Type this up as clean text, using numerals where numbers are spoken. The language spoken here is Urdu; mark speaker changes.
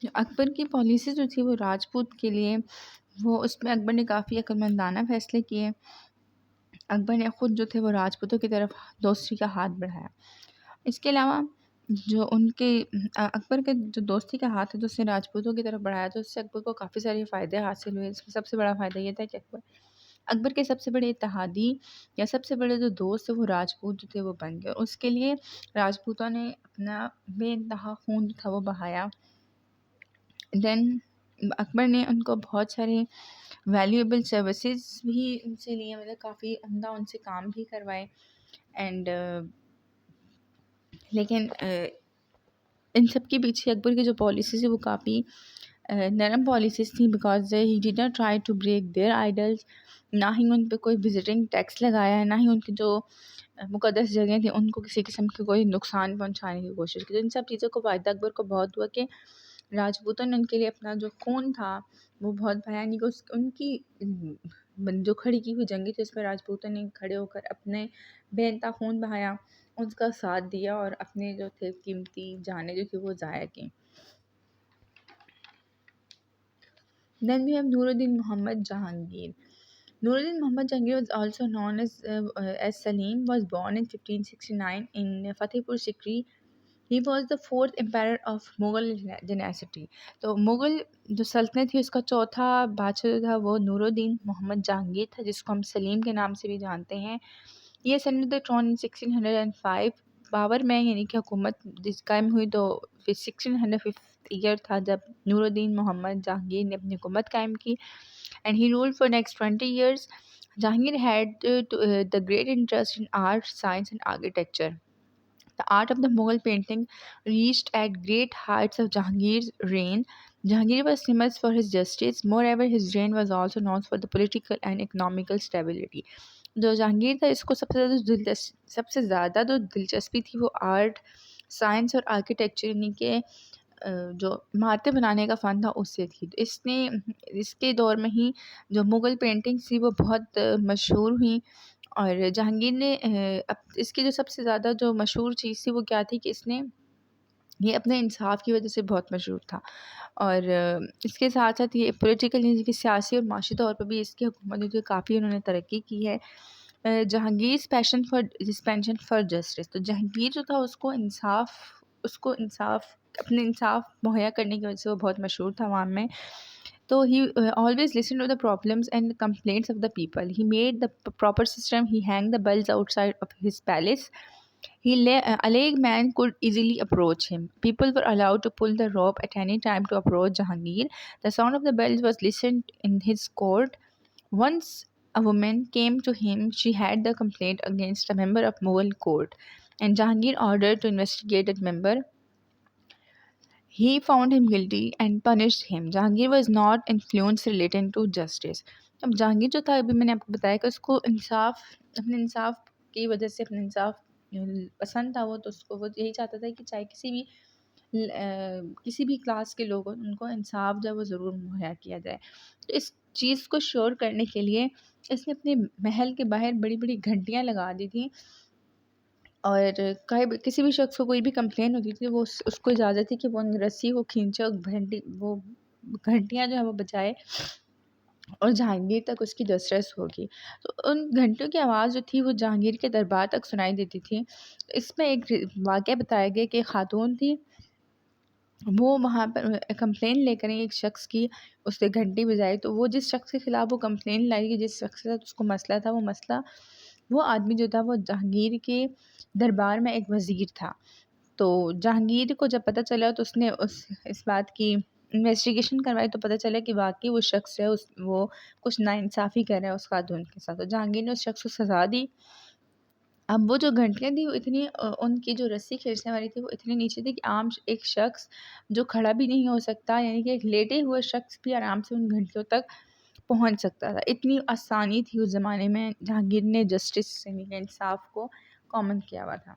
Speaker 1: جو اکبر کی پالیسی جو تھی وہ راجپوت کے لیے، وہ اس میں اکبر نے کافی عقلمندانہ فیصلے کیے۔ اکبر نے خود جو تھے وہ راجپوتوں کی طرف دوستی کا ہاتھ بڑھایا۔ اس کے علاوہ جو ان کے اکبر کے جو دوستی کا ہاتھ ہے جو اس نے راجپوتوں کی طرف بڑھایا، تو اس سے اکبر کو کافی سارے فائدے حاصل ہوئے۔ اس میں سب سے بڑا فائدہ یہ تھا کہ اکبر کے سب سے بڑے اتحادی یا سب سے بڑے جو دوست وہ راجپوت جو تھے وہ بن گئے، اور اس کے لیے راجپوتوں نے اپنا بے انتہا خون جو تھا وہ بہایا۔ دین اکبر نے ان کو بہت سارے ویلیویبل سروسز بھی ان سے لیے، مطلب کافی عمدہ ان سے کام بھی کروائے۔ اینڈ لیکن ان سب کے پیچھے اکبر کی جو پالیسیز ہے وہ کافی نرم پالیسیز تھیں، because he did not try to break their ideals. نہ ہی ان پہ کوئی وزٹنگ ٹیکس لگایا ہے، نہ ہی ان کی جو مقدس جگہیں تھیں ان کو کسی قسم کی کوئی نقصان پہنچانے کی کوشش کی۔ تو ان سب چیزوں کو فائدہ اکبر کو بہت ہوا کہ راجپوتوں نے ان کے لیے اپنا جو خون تھا وہ بہت بہایا، یعنی کہ ان کی جو کھڑی کی ہوئی جنگیں تھی اس میں راجپوتوں نے کھڑے ہو کر اپنے بے انتہا خون بہایا، ان کا ساتھ دیا اور اپنے جو تھے قیمتی جانیں جو تھی وہ ضائع کی۔ Then we have Nuruddin Muhammad Jahangir. Nuruddin Muhammad Jahangir was also known as Salim, was born in 1569 in Fatehpur Sikri. He was the fourth emperor of Mughal dynasty. تو مغل جو سلطنت تھی اس کا چوتھا بادشاہ جو تھا وہ نورالدین محمد جہانگیر تھا، جس کو ہم سلیم کے نام سے بھی جانتے ہیں۔ یہ ascended the throne in 1605 Babar میں، یعنی کہ حکومت جس قائم ہوئی تو 1605 ایئر تھا جب نورالدین محمد جہانگیر نے اپنی حکومت قائم کی، and he ruled for next 20 years. Jahangir had the great interest in art, science and architecture. The art of the Mughal painting reached at great heights of Jahangir's reign. Jahangir was famous for his justice. Moreover, his reign was also known for the political and economical stability. جو جہانگیر تھا اس کو سب سے زیادہ جو دلچسپی تھی وہ آرٹ، سائنس اور آرکیٹیکچر، یعنی کہ جو عمارتیں بنانے کا فن تھا اس سے تھی۔ اس کے دور میں ہی جو مغل پینٹنگس تھی وہ بہت مشہور ہوئیں، اور جہانگیر نے اس کی جو سب سے زیادہ جو مشہور چیز تھی وہ کیا تھی کہ اس نے یہ اپنے انصاف کی وجہ سے بہت مشہور تھا، اور اس کے ساتھ ساتھ یہ پولیٹیکل یعنی کہ سیاسی اور معاشی طور پر بھی اس کی حکومت جو کافی انہوں نے ترقی کی ہے۔ جہانگیر پینشن فار جسٹس، تو جہانگیر جو تھا اس کو انصاف اپنے انصاف مہیا کرنے کی وجہ سے وہ بہت مشہور تھا عوام میں۔ تو he always listened to the problems and complaints of the people. He made the proper system. He hanged the bells outside of his palace. A layman man could easily approach him. People were allowed to pull the rope at any time to approach Jahangir. The sound of the bells was listened in his court. Once a woman came to him. She had the complaint against a member of Mughal court, and Jahangir ordered to investigate that member. He found him guilty and punished him. Jahangir was not influenced relating to justice. اب جہانگیر جو تھا ابھی میں نے آپ کو بتایا کہ اس کو اپنے انصاف کی وجہ سے اپنے انصاف پسند تھا، وہ تو اس کو وہ یہی چاہتا تھا کہ چاہے کسی بھی کلاس کے لوگ ان کو انصاف جو ہے وہ ضرور مہیا کیا جائے۔ تو اس چیز کو شور کرنے کے لیے اس نے اپنے محل کے باہر بڑی بڑی گھنٹیاں لگا دی تھیں، اور کسی بھی شخص کو کوئی بھی کمپلین ہوتی تھی وہ اس کو اجازت تھی کہ وہ رسی کو کھینچے اور وہ گھنٹیاں جو ہے وہ بجائے اور جہانگیر تک اس کی دسترس ہوگی۔ تو ان گھنٹیوں کی آواز جو تھی وہ جہانگیر کے دربار تک سنائی دیتی تھی۔ اس میں ایک واقعہ بتایا گیا کہ خاتون تھی، وہ وہاں پر کمپلین لے کر ایک شخص کی اس نے گھنٹی بجائی، تو وہ جس شخص کے خلاف وہ کمپلین لائی کہ جس شخص کے ساتھ اس کو مسئلہ تھا، وہ آدمی جو تھا وہ جہانگیر کے دربار میں ایک وزیر تھا۔ تو جہانگیر کو جب پتہ چلا تو اس نے اس بات کی انویسٹیگیشن کروائی، تو پتہ چلا کہ واقعی وہ شخص ہے وہ کچھ ناانصافی کر رہا ہے اس خاتون کے ساتھ، تو جہانگیر نے اس شخص کو سزا دی۔ اب وہ جو گھنٹیاں تھیں وہ اتنی ان کی جو رسی کھینچنے والی تھی وہ اتنی نیچے تھی کہ عام ایک شخص جو کھڑا بھی نہیں ہو سکتا، یعنی کہ ایک لیٹے ہوئے شخص بھی آرام سے ان گھنٹیوں تک پہنچ سکتا تھا۔ اتنی آسانی تھی اس زمانے میں، جہانگیر نے جسٹس یعنی کہ انصاف کو کامن کیا ہوا تھا۔